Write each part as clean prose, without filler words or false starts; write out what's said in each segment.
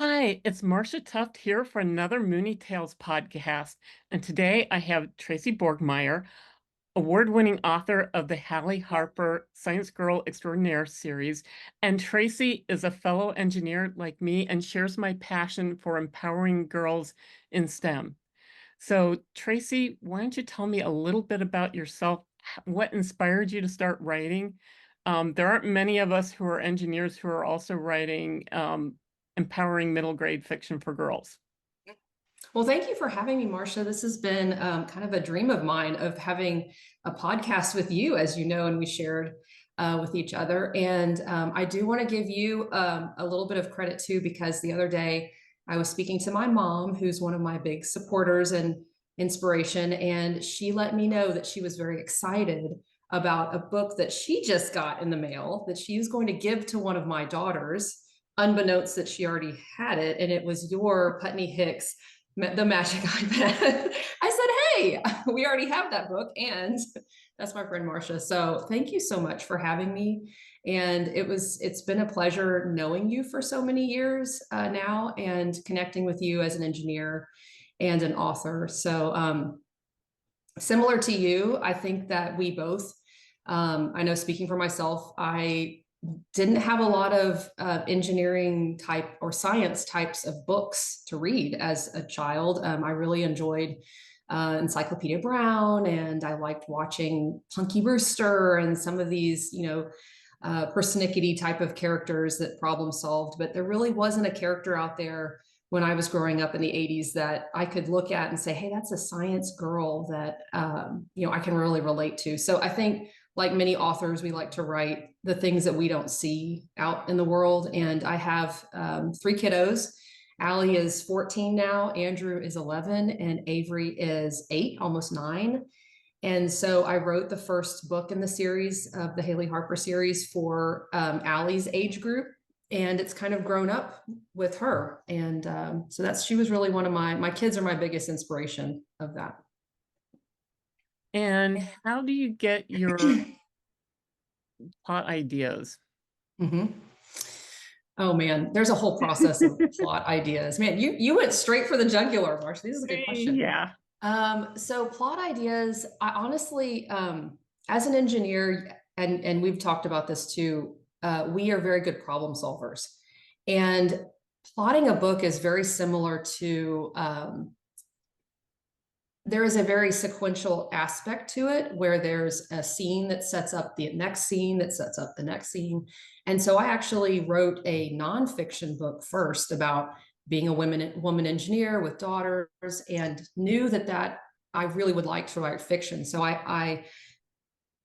Hi, it's Marcia Tuft here for another Mooney Tales podcast. And today I have Tracy Borgmeyer, award-winning author of the Halley Harper Science Girl Extraordinaire series. And Tracy is a fellow engineer like me and shares my passion for empowering girls in STEM. So, Tracy, why don't you tell me a little bit about yourself? What inspired you to start writing? There aren't many of us who are engineers who are also writing empowering middle grade fiction for girls. Well, thank you for having me, Marcia. This has been kind of a dream of mine of having a podcast with you, as you know, and we shared with each other. And I do want to give you a little bit of credit too, because the other day I was speaking to my mom, who's one of my big supporters and inspiration, and she let me know that she was very excited about a book that she just got in the mail that she was going to give to one of my daughters, unbeknownst that she already had it. And it was your Putney Hicks the magic iPad. I said, hey, we already have that book. And that's my friend Marcia. So thank you so much for having me. And it's been a pleasure knowing you for so many years now and connecting with you as an engineer and an author. So similar to you, I think that we both, I know speaking for myself, I didn't have a lot of engineering type or science types of books to read as a child. I really enjoyed Encyclopedia Brown, and I liked watching Punky Brewster and some of these, persnickety type of characters that problem solved. But there really wasn't a character out there when I was growing up in the 80s that I could look at and say, hey, that's a science girl that, I can really relate to. So I think like many authors, we like to write the things that we don't see out in the world. And I have three kiddos. Allie is 14 now, Andrew is 11, and Avery is 8, almost 9. And so I wrote the first book in the series of the Halley Harper series for Allie's age group. And it's kind of grown up with her. And so she was really one of my kids are my biggest inspiration of that. And how do you get your plot ideas? Mm-hmm. Oh man, there's a whole process of plot ideas. Man, you went straight for the jugular, Marcia. This is a good question. Yeah. So plot ideas, I honestly, as an engineer, and we've talked about this too, we are very good problem solvers. And plotting a book is very similar to there is a very sequential aspect to it where there's a scene that sets up the next scene that sets up the next scene. And so I actually wrote a nonfiction book first about being a woman engineer with daughters, and knew that I really would like to write fiction. So I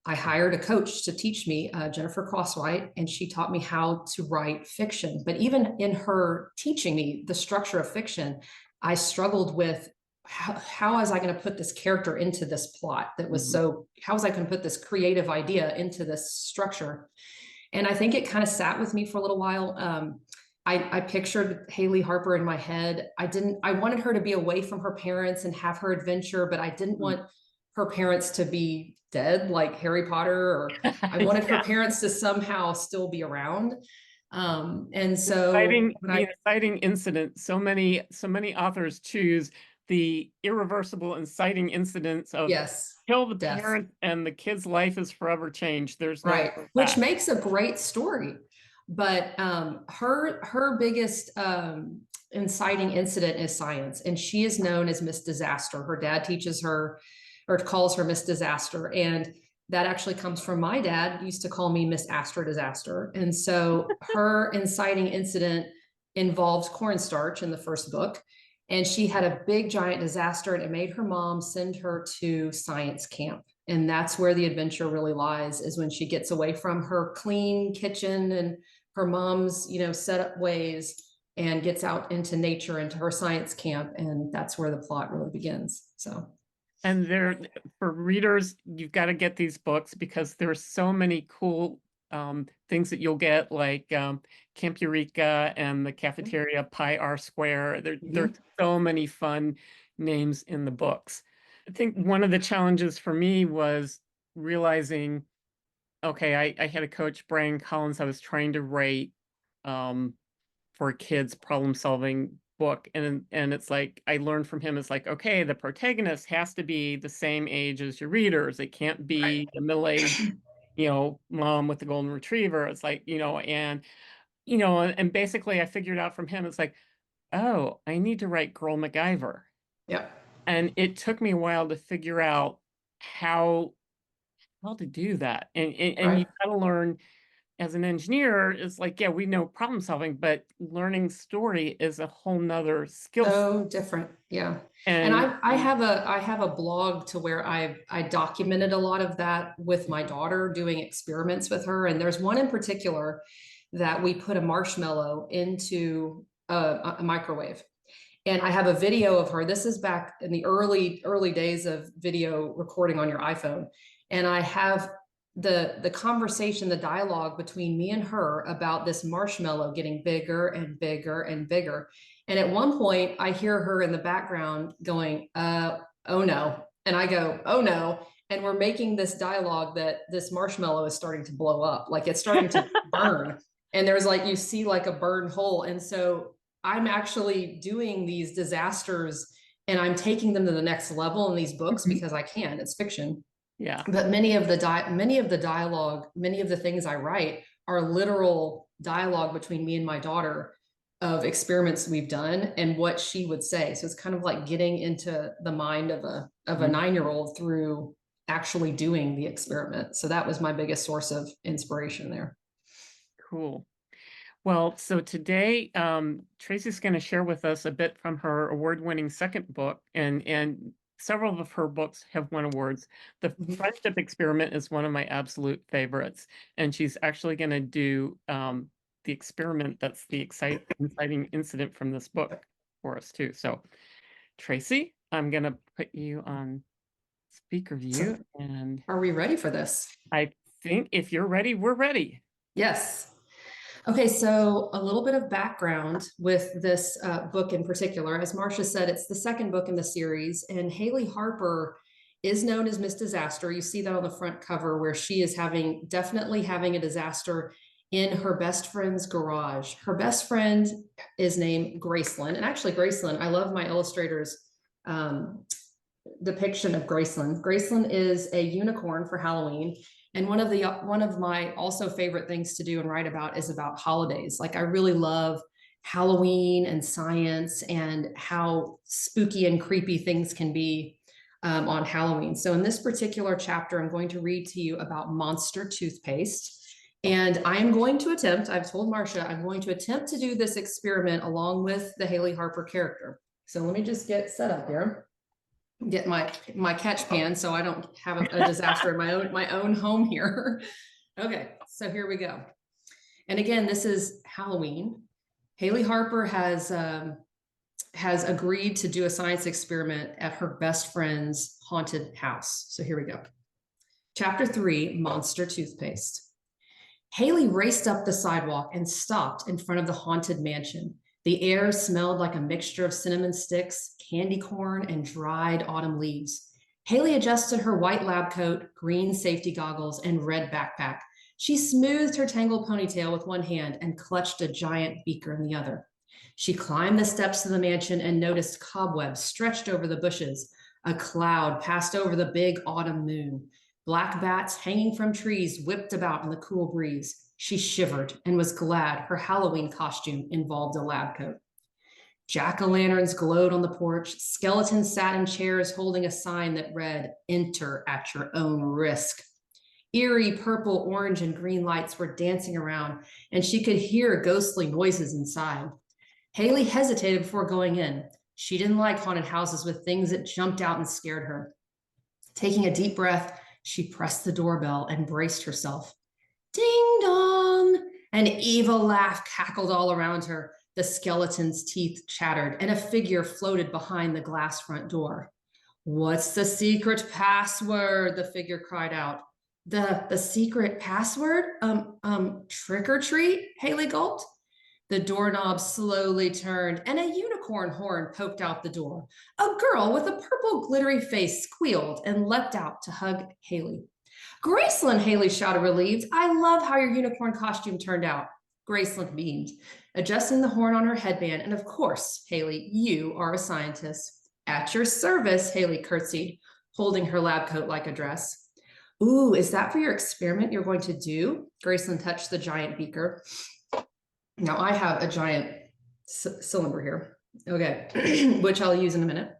hired a coach to teach me, Jennifer Crosswhite, and she taught me how to write fiction. But even in her teaching me the structure of fiction, I struggled with how was I going to put this character into this plot that was Mhm. how was I going to put this creative idea into this structure? And I think it kind of sat with me for a little while. I pictured Halley Harper in my head. I wanted her to be away from her parents and have her adventure, but I didn't want her parents to be dead like Harry Potter, or I wanted her Yeah. parents to somehow still be around. And so Inciting when the I, inciting incident. So many authors choose the irreversible inciting incidents of yes, kill the death. parent and the kid's life is forever changed. There's no Right, going which back. makes a great story. But her biggest inciting incident is science, and she is known as Miss Disaster. Her dad teaches her or calls her Miss Disaster, and that actually comes from my dad used to call me Miss Astra Disaster. And so her inciting incident involves cornstarch in the first book, and she had a big giant disaster, and it made her mom send her to science camp. And that's where the adventure really lies, is when she gets away from her clean kitchen and her mom's set up ways, and gets out into nature, into her science camp. And that's where the plot really begins. So And there, for readers, you've got to get these books because there's so many cool things that you'll get, like Camp Eureka and the cafeteria Pi R Square. There's mhm. so many fun names in the books. I think one of the challenges for me was realizing, okay, I had a coach, Brian Collins, I was trying to write um, for kids problem solving book, and it's like I learned from him, it's like, okay, the protagonist has to be the same age as your readers. It can't be a middle-aged, mom with the golden retriever. It's like, and basically I figured out from him, it's like, oh, I need to write Girl MacGyver. Yep. And it took me a while to figure out how to do that. And you Right. got to learn as an engineer, it's like, yeah, we know problem solving, but learning story is a whole nother skill set. So different. Yeah. And And I have a blog to where I documented a lot of that with my daughter, doing experiments with her. And there's one in particular that we put a marshmallow into a microwave. And I have a video of her. This is back in the early days of video recording on your iPhone. And I have the conversation, the dialogue between me and her about this marshmallow getting bigger and bigger and bigger. And at one point, I hear her in the background going, oh no. And I go, oh no. And we're making this dialogue that this marshmallow is starting to blow up, like it's starting to burn. And there's like, you see like a burned hole. And so I'm actually doing these disasters and I'm taking them to the next level in these books because I can. It's fiction. yeah, But many of the dialogue, many of the things I write are literal dialogue between me and my daughter of experiments we've done and what she would say. So it's kind of like getting into the mind of a 9-year-old through actually doing the experiment. So that was my biggest source of inspiration there. cool. Well, so today, Tracy's going to share with us a bit from her award-winning second book, and several of her books have won awards. The Friendship Experiment is one of my absolute favorites, and she's actually going to do the experiment that's the inciting incident from this book for us too. So, Tracy, I'm going to put you on speaker view, So and are we ready for this? I think if you're ready, we're ready. Yes. Okay, so a little bit of background with this book in particular. As Marcia said, it's the second book in the series, and Halley Harper is known as Miss Disaster. You see that on the front cover where she is definitely having a disaster in her best friend's garage. Her best friend is named Graceland, and actually Graceland, I love my illustrator's depiction of Graceland. Graceland is a unicorn for Halloween. And one of my also favorite things to do and write about is about holidays. Like I really love Halloween and science and how spooky and creepy things can be on Halloween. So in this particular chapter, I'm going to read to you about monster toothpaste. And I am going to attempt, I've told Marcia, I'm going to attempt to do this experiment along with the Halley Harper character. So let me just get set up here. Get my catch pan so I don't have a disaster in my own home here. Okay, so here we go. And again, this is Halloween. Halley Harper has agreed to do a science experiment at her best friend's haunted house. So here we go. Chapter 3, Monster Toothpaste. Halley raced up the sidewalk and stopped in front of the haunted mansion. The air smelled like a mixture of cinnamon sticks, candy corn, and dried autumn leaves. Halley adjusted her white lab coat, green safety goggles, and red backpack. She smoothed her tangled ponytail with one hand and clutched a giant beaker in the other. She climbed the steps to the mansion and noticed cobwebs stretched over the bushes. A cloud passed over the big autumn moon. Black bats hanging from trees whipped about in the cool breeze. She shivered and was glad her Halloween costume involved a lab coat. Jack-o'-lanterns glowed on the porch. Skeletons sat in chairs holding a sign that read, "Enter at your own risk." Eerie purple, orange, and green lights were dancing around, and she could hear ghostly noises inside. Halley hesitated before going in. She didn't like haunted houses with things that jumped out and scared her. Taking a deep breath, she pressed the doorbell and braced herself. Ding dong! An evil laugh cackled all around her. The skeleton's teeth chattered, and a figure floated behind the glass front door. "What's the secret password?" the figure cried out. The secret password? Trick or treat? Halley gulped. The doorknob slowly turned, and a unicorn horn poked out the door. A girl with a purple glittery face squealed and leapt out to hug Halley. "Graceland," Halley shouted, relieved. "I love how your unicorn costume turned out." Graceland beamed, adjusting the horn on her headband. And of course, Haley, you are a scientist. At your service, Haley curtsied, holding her lab coat like a dress. Ooh, is that for your experiment you're going to do? Graceland touched the giant beaker. Now I have a giant cylinder here, okay, which I'll use in a minute.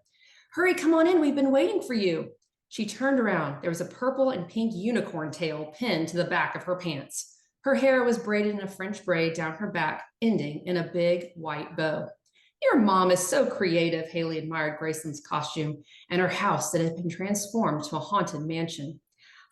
Hurry, come on in, we've been waiting for you. She turned around. There was a purple and pink unicorn tail pinned to the back of her pants. Her hair was braided in a French braid down her back, ending in a big white bow. Your mom is so creative, Haley admired Graceland's costume and her house that had been transformed to a haunted mansion.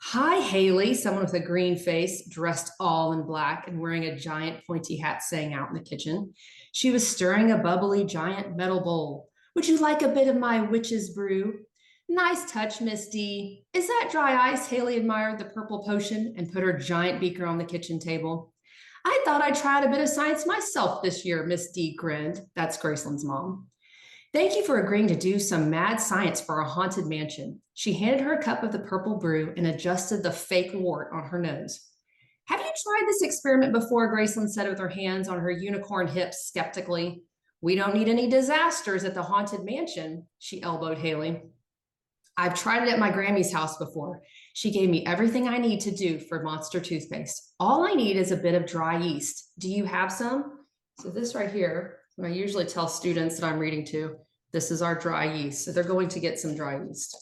Hi, Haley, someone with a green face, dressed all in black and wearing a giant pointy hat sang out in the kitchen. She was stirring a bubbly giant metal bowl. Would you like a bit of my witch's brew? Nice touch, Miss D. Is that dry ice? Haley admired the purple potion and put her giant beaker on the kitchen table. I thought I'd tried a bit of science myself this year, Miss D grinned. That's Graceland's mom. Thank you for agreeing to do some mad science for a haunted mansion. She handed her a cup of the purple brew and adjusted the fake wart on her nose. Have you tried this experiment before? Graceland said with her hands on her unicorn hips skeptically. We don't need any disasters at the haunted mansion, she elbowed Haley. I've tried it at my Grammy's house before. She gave me everything I need to do for monster toothpaste. All I need is a bit of dry yeast. Do you have some? So this right here, I usually tell students that I'm reading to, this is our dry yeast. So they're going to get some dry yeast.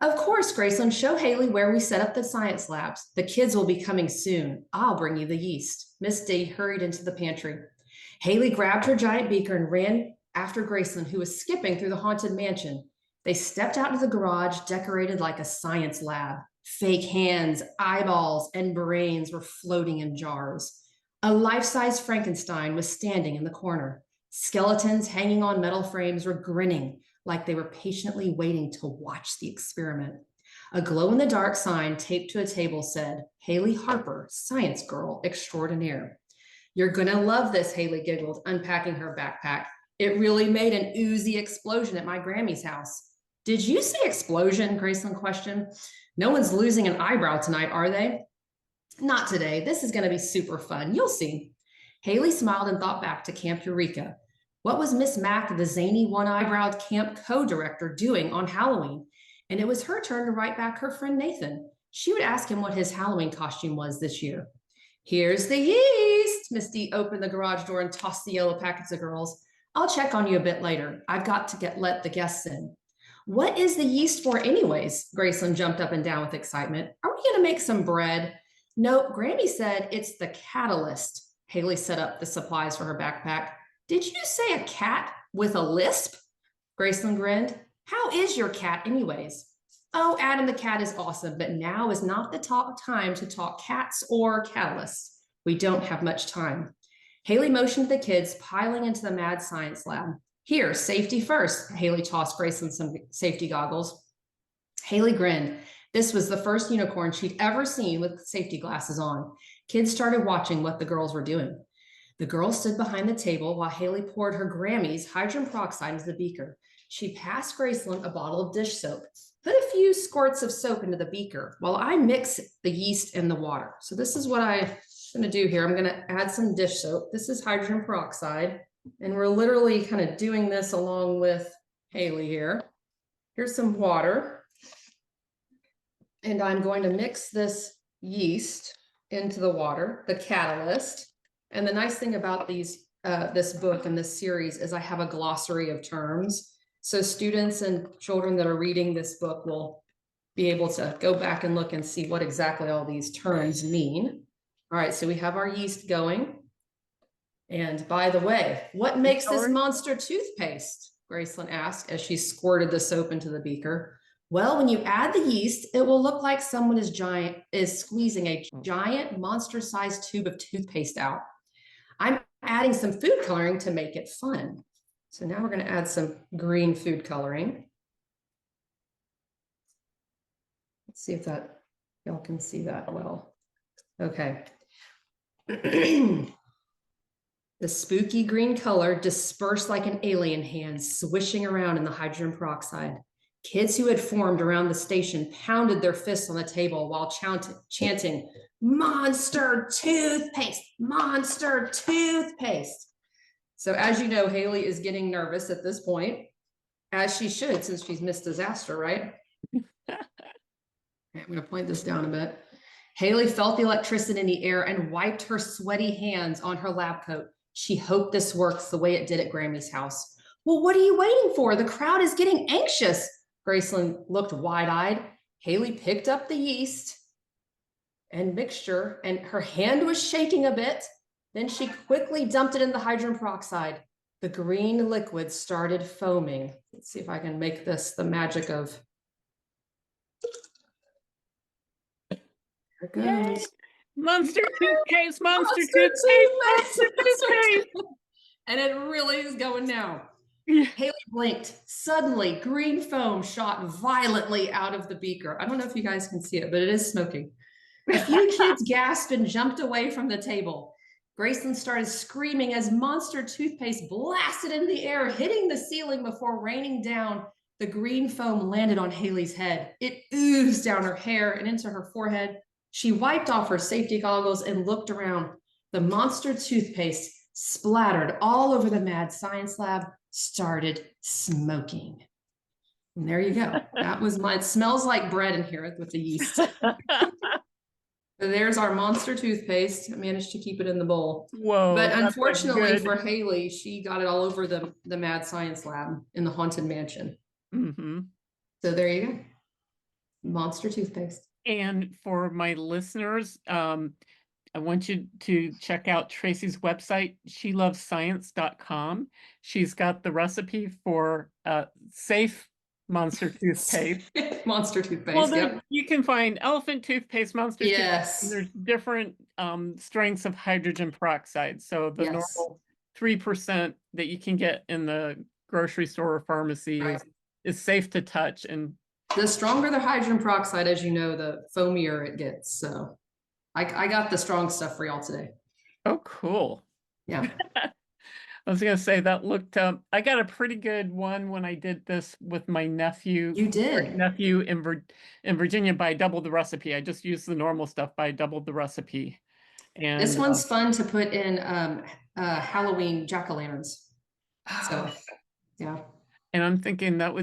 Of course, Graceland, show Haley where we set up the science labs. The kids will be coming soon. I'll bring you the yeast. Miss D hurried into the pantry. Haley grabbed her giant beaker and ran after Graceland, who was skipping through the haunted mansion. They stepped out into the garage, decorated like a science lab. Fake hands, eyeballs, and brains were floating in jars. A life-size Frankenstein was standing in the corner. Skeletons hanging on metal frames were grinning like they were patiently waiting to watch the experiment. A glow-in-the-dark sign taped to a table said, Halley Harper, Science Girl Extraordinaire. You're gonna love this, Haley giggled, unpacking her backpack. It really made an oozy explosion at my Grammy's house. Did you say explosion? Graceland questioned. No one's losing an eyebrow tonight, are they? Not today. This is going to be super fun. You'll see. Haley smiled and thought back to Camp Eureka. What was Miss Mack, the zany one-eyebrowed camp co-director, doing on Halloween? And it was her turn to write back her friend Nathan. She would ask him what his Halloween costume was this year. Here's the yeast. Miss D opened the garage door and tossed the yellow packets to girls. I'll check on you a bit later. I've got to let the guests in. What is the yeast for anyways? Graceland jumped up and down with excitement. Are we going to make some bread? Nope, Grammy said it's the catalyst. Haley set up the supplies for her backpack. Did you say a cat with a lisp? Graceland grinned. How is your cat anyways? Oh, Adam the cat is awesome, but now is not the time to talk cats or catalysts. We don't have much time. Haley motioned to the kids piling into the mad science lab. Here, safety first. Haley tossed Graceland some safety goggles. Haley grinned. This was the first unicorn she'd ever seen with safety glasses on. Kids started watching what the girls were doing. The girls stood behind the table while Haley poured her Grammy's hydrogen peroxide into the beaker. She passed Graceland a bottle of dish soap. Put a few squirts of soap into the beaker while I mix the yeast and the water. So this is what I'm going to do here. I'm going to add some dish soap. This is hydrogen peroxide. And we're literally kind of doing this along with Haley here. Here's some water. And I'm going to mix this yeast into the water, the catalyst. And the nice thing about this book and this series is I have a glossary of terms. So students and children that are reading this book will be able to go back and look and see what exactly all these terms mean. All right, so we have our yeast going. And by the way, what makes this monster toothpaste? Graceland asked as she squirted the soap into the beaker. Well, when you add the yeast, it will look like someone is squeezing a giant monster-sized tube of toothpaste out. I'm adding some food coloring to make it fun. So now we're going to add some green food coloring. Let's see if y'all can see that well. Okay. The spooky green color dispersed like an alien hand, swishing around in the hydrogen peroxide. Kids who had formed around the station pounded their fists on the table while chanting, monster toothpaste, monster toothpaste. So as you know, Haley is getting nervous at this point, as she should, since she's Miss Disaster, right? I'm going to point this down a bit. Haley felt the electricity in the air and wiped her sweaty hands on her lab coat. She hoped this works the way it did at Grammy's house. Well, what are you waiting for? The crowd is getting anxious. Graceland looked wide-eyed. Haley picked up the yeast and mixture, and her hand was shaking a bit. Then she quickly dumped it in the hydrogen peroxide. The green liquid started foaming. Let's see if I can make this the magic of. There it goes. Yay. Monster toothpaste, monster Monster toothpaste, monster toothpaste. toothpaste. And it really is going now. Yeah. Haley blinked. Suddenly, green foam shot violently out of the beaker. I don't know if you guys can see it, but it is smoking. A few kids gasped and jumped away from the table. Graceland started screaming as monster toothpaste blasted in the air, hitting the ceiling before raining down. The green foam landed on Haley's head. It oozed down her hair and into her forehead. She wiped off her safety goggles and looked around. The monster toothpaste, splattered all over the mad science lab, started smoking. And there you go. That was mine. It smells like bread in here with the yeast. So there's our monster toothpaste. I managed to keep it in the bowl. Whoa. But unfortunately good. for Haley, she got it all over the mad science lab in the haunted mansion. Mm-hmm. So there you go. Monster toothpaste. And for my listeners, I want you to check out Tracy's website, shelovesscience.com. She's got the recipe for safe monster toothpaste. Monster toothpaste. Well, Yep. you can find elephant toothpaste, monster Yes. toothpaste. There's different strengths of hydrogen peroxide. So the normal 3% that you can get in the grocery store or pharmacy is safe to touch. And the stronger the hydrogen peroxide, as you know, the foamier it gets. So I got the strong stuff for y'all today. Oh, cool. Yeah. I was going to say that looked, I got a pretty good one when I did this with my nephew. You did? Nephew in Virginia, but I doubled the recipe. I just used the normal stuff, but I doubled the recipe. And this one's fun to put in Halloween jack-o'-lanterns. So, yeah. And I'm thinking that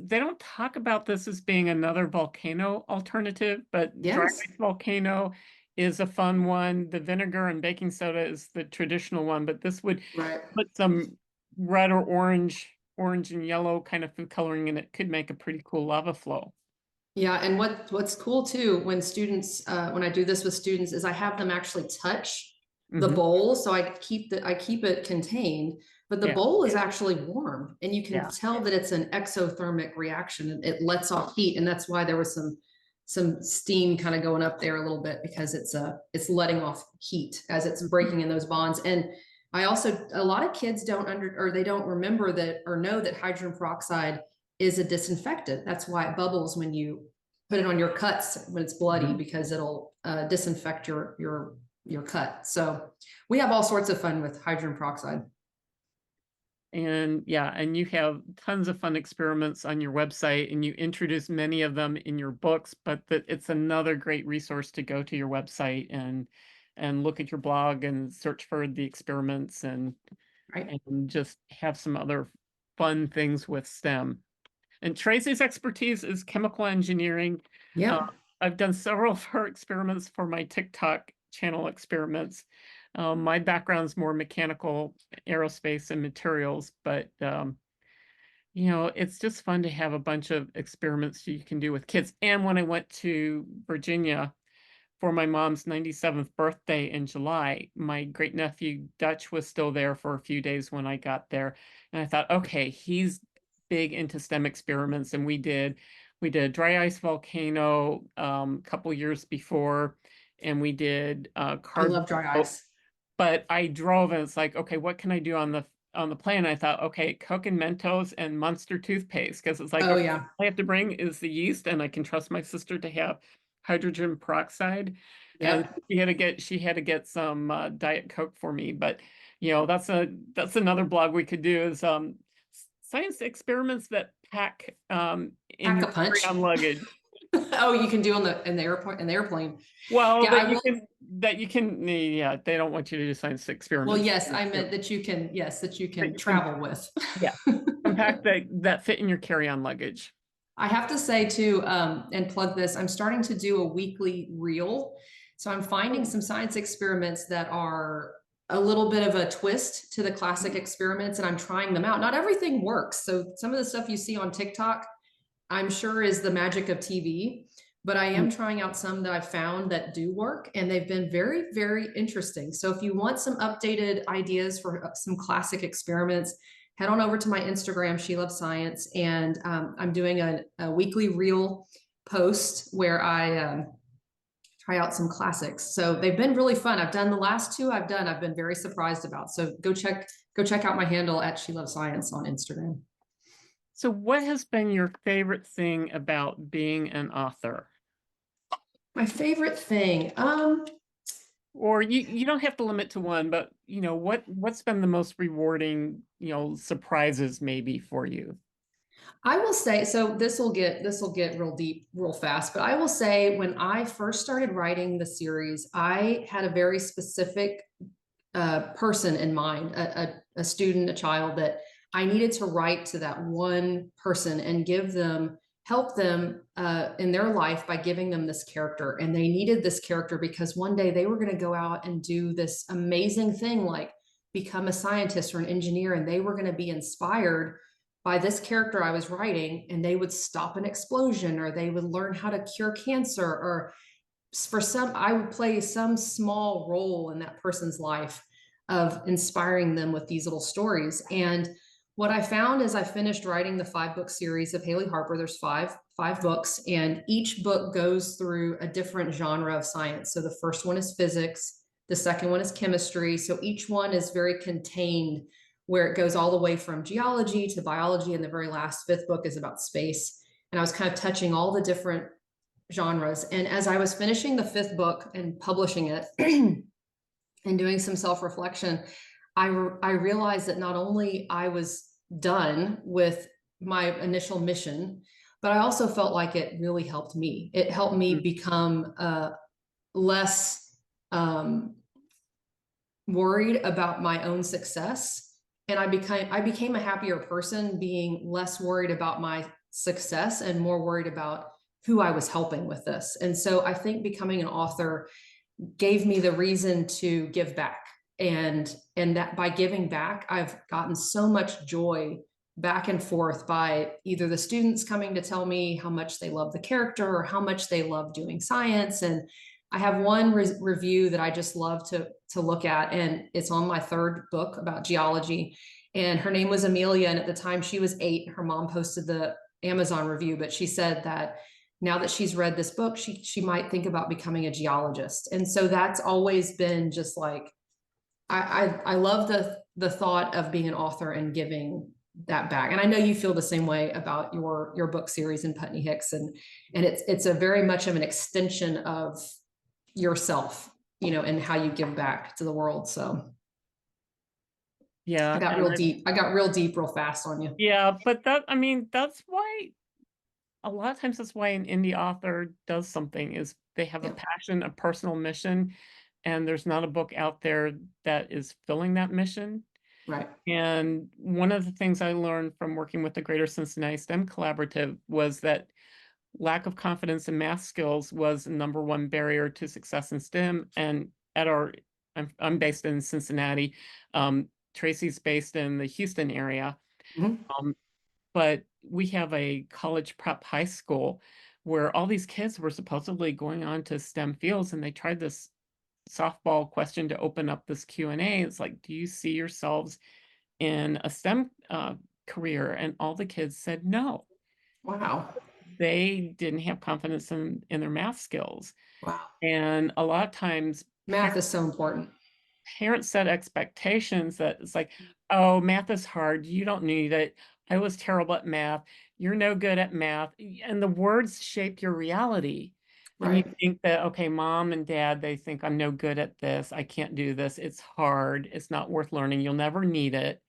they don't talk about this as being another volcano alternative, but dry ice volcano is a fun one. The vinegar and baking soda is the traditional one, but this would put some red or orange and yellow kind of food coloring in it. Could make a pretty cool lava flow. Yeah, and what's cool too when students when I do this with students is I have them actually touch the bowl, so I keep it contained, but the bowl is actually warm, and you can tell that it's an exothermic reaction. It lets off heat, and that's why there was some steam kind of going up there a little bit, because it's letting off heat as it's breaking in those bonds. And I also, a lot of kids don't remember that or know that hydrogen peroxide is a disinfectant. That's why it bubbles when you put it on your cuts when it's bloody, because it'll disinfect your cut. So we have all sorts of fun with hydrogen peroxide. And yeah, and you have tons of fun experiments on your website, and you introduce many of them in your books, but it's another great resource to go to your website and look at your blog and search for the experiments and just have some other fun things with STEM. And Tracy's expertise is chemical engineering. Yeah. I've done several of her experiments for my TikTok channel experiments. My background's more mechanical, aerospace, and materials, but it's just fun to have a bunch of experiments you can do with kids. And when I went to Virginia for my mom's 97th birthday in July, my great nephew Dutch was still there for a few days when I got there, and I thought, okay, he's big into STEM experiments, and we did a dry ice volcano a couple years before, and we did I love dry ice. But I drove, and it's like, okay, what can I do on the plane? I thought, okay, Coke and Mentos and Monster toothpaste, because it's like, all I have to bring is the yeast, and I can trust my sister to have hydrogen peroxide. And she had to get some Diet Coke for me. But that's another blog we could do, is science experiments that pack in your carry-on luggage. Oh, you can do on the airplane. Well, Yeah, I will. that you can, yeah, they don't want you to do science Well, experiments. yes, I meant that you can, yes, that you That can you can, travel with. yeah, compact that fit in your carry-on luggage. I have to say too, and plug this, I'm starting to do a weekly reel. So I'm finding Oh. some science experiments that are a little bit of a twist to the classic experiments, and I'm trying them out. Not everything works. So some of the stuff you see on TikTok, I'm sure is the magic of TV, but I am trying out some that I've found that do work, and they've been very, very interesting. So if you want some updated ideas for some classic experiments, head on over to my Instagram, She Loves Science, and I'm doing a weekly reel post where I try out some classics. So they've been really fun. I've done the last two I've been very surprised about. So go check out my handle at She Loves Science on Instagram. So what has been your favorite thing about being an author? My favorite thing. Or you don't have to limit to one, but what's been the most rewarding, surprises maybe for you? I will say, so this will get real deep real fast, but I will say when I first started writing the series, I had a very specific person in mind, a student, a child that I needed to write to that one person and give them, help them in their life by giving them this character. And they needed this character because one day they were going to go out and do this amazing thing like become a scientist or an engineer. And they were going to be inspired by this character I was writing, and they would stop an explosion or they would learn how to cure cancer, or for some, I would play some small role in that person's life of inspiring them with these little stories. And what I found is I finished writing the 5 book series of Halley Harper. There's five books, and each book goes through a different genre of science. So the first one is physics, the second one is chemistry. So each one is very contained, where it goes all the way from geology to biology, and the very last 5th book is about space. And I was kind of touching all the different genres. And as I was finishing the 5th book and publishing it and doing some self-reflection, I realized that not only I was done with my initial mission, but I also felt like it really helped me. It helped me Mhm. become less worried about my own success. And I became a happier person, being less worried about my success and more worried about who I was helping with this. And so I think becoming an author gave me the reason to give back. And that by giving back, I've gotten so much joy back and forth by either the students coming to tell me how much they love the character or how much they love doing science. And I have one review that I just love to look at, and it's on my 3rd book about geology. And her name was Amelia, and at the time she was 8. Her mom posted the Amazon review, but she said that now that she's read this book, she might think about becoming a geologist. And so that's always been just like I love the thought of being an author and giving that back. And I know you feel the same way about your book series in Putney Hicks, and it's a very much of an extension of yourself, and how you give back to the world. So I Yeah, got and real deep. I got real deep real fast on you. yeah, but I mean, that's why a lot of times that's why an indie author does something is they have a Yeah. passion, a personal mission, and there's not a book out there that is filling that mission. Right. And one of the things I learned from working with the Greater Cincinnati STEM Collaborative was that lack of confidence in math skills was the number one barrier to success in STEM. And I'm based in Cincinnati. Tracy's based in the Houston area. Mhm. Um, but we have a college prep high school where all these kids were supposedly going on to STEM fields, and they tried this softball question to open up this Q&A. It's like, do you see yourselves in a STEM career? And all the kids said no. Wow. They didn't have confidence in their math skills. Wow. And a lot of times Math is so important. parents set expectations that it's like, oh, math is hard. You don't need it. I was terrible at math. You're no good at math. And the words shape your reality. And you Right. think that, okay, mom and dad, they think I'm no good at this. I can't do this. It's hard. It's not worth learning. You'll never need it.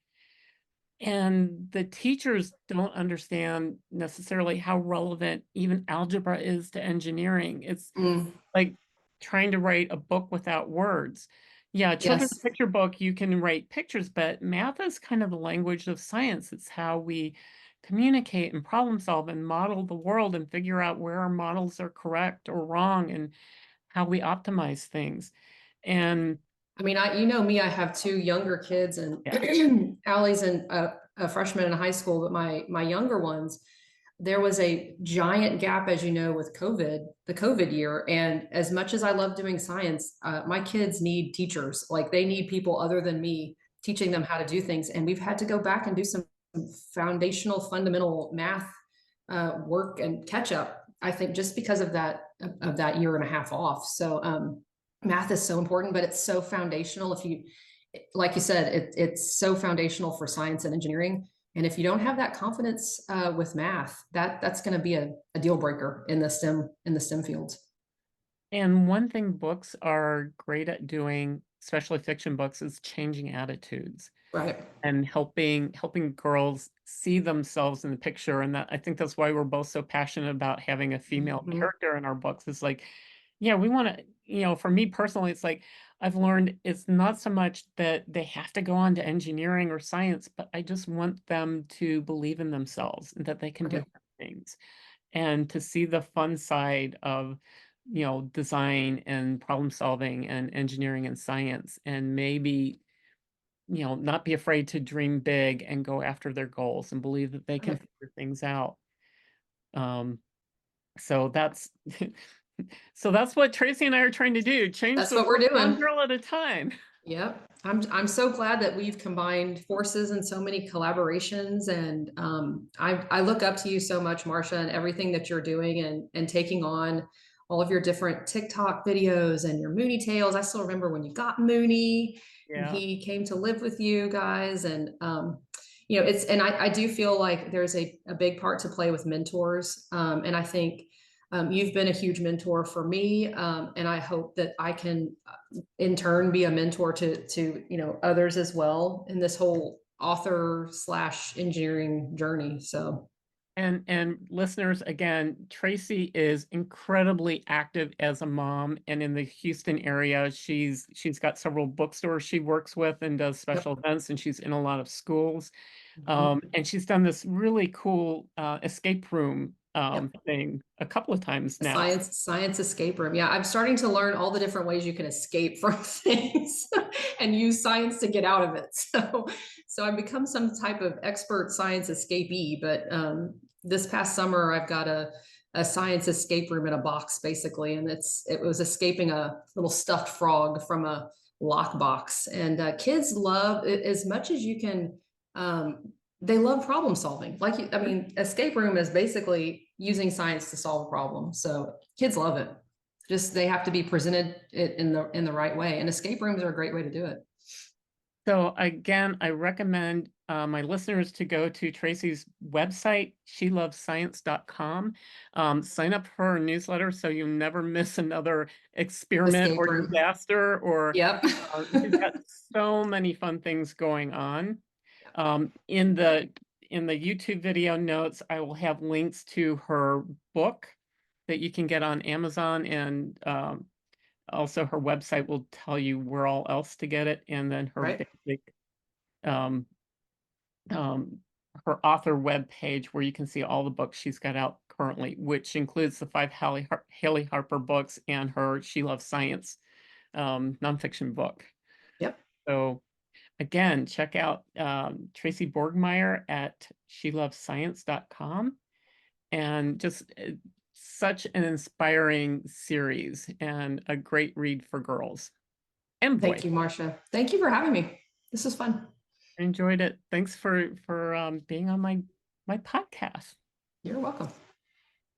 And the teachers don't understand necessarily how relevant even algebra is to engineering. It's Mm, like trying to write a book without words. Yeah, children's yes. picture book, you can write pictures, but math is kind of the language of science. It's how we communicate and problem solve and model the world and figure out where our models are correct or wrong and how we optimize things. And I mean, you know me, I have two younger kids, and yeah, Allie's a freshman in high school, but my younger ones, there was a giant gap, as you know, with COVID, the COVID year. And as much as I love doing science, my kids need teachers. Like they need people other than me teaching them how to do things. And we've had to go back and do some foundational, fundamental math work and catch up. I think just because of that year and a half off. So math is so important, but it's so foundational. If you, like you said, it's so foundational for science and engineering. And if you don't have that confidence with math, that's going to be a deal breaker in the STEM fields. and one thing books are great at doing, especially fiction books, is changing attitudes Right. and helping girls see themselves in the picture. And that I think that's why we're both so passionate about having a female Mhm. character in our books. Is like, yeah, we want to, for me personally, it's like I've learned it's not so much that they have to go on to engineering or science, but I just want them to believe in themselves and that they can do Right. things and to see the fun side of design and problem solving and engineering and science, and maybe not be afraid to dream big and go after their goals and believe that they can Right. figure things out. um so that's so that's what Tracy and I are trying to do, change That's the what we're world one doing. girl at a time. Yep. I'm so glad that we've combined forces in so many collaborations. And I look up to you so much, Marcia, and everything that you're doing and taking on all of your different TikTok videos and your Mooney Tales. I still remember when you got Mooney and Yeah. he came to live with you guys. And it's and I do feel like there's a big part to play with mentors. And I think you've been a huge mentor for me. And I hope that I can in turn be a mentor to others as well in this whole author slash engineering journey. So And listeners, again, Tracy is incredibly active as a mom, and in the Houston area, she's got several bookstores she works with and does yep. special events, and she's in a lot of schools. Mhm. And she's done this really cool escape room Yep. thing a couple of times A now. science escape room. Yeah, I'm starting to learn all the different ways you can escape from things and use science to get out of it. So I've become some type of expert science escapee. But this past summer, I've got a science escape room in a box, basically, and it was escaping a little stuffed frog from a lockbox. And kids love it as much as you can. They love problem solving. I mean, escape room is basically using science to solve a problem. So kids love it. Just they have to be presented it in the right way. And escape rooms are a great way to do it. So again, I recommend my listeners to go to Tracy's website, shelovescience.com. Sign up for her newsletter so you never miss another experiment Escape or room. disaster, or Yep. she's got so many fun things going on. In the YouTube video notes, I will have links to her book that you can get on Amazon, and also her website will tell you where all else to get it, and then her Right. basic um, um, her author web page where you can see all the books she's got out currently, which includes the 5 Halley Harper books and her She Loves Science nonfiction book. Yep. So again, check out Tracy Borgmeyer at shelovescience.com, and just such an inspiring series and a great read for girls and Thank boys. you, Marcia. Thank you for having me. This is fun. I enjoyed it. Thanks for being on my podcast. You're welcome.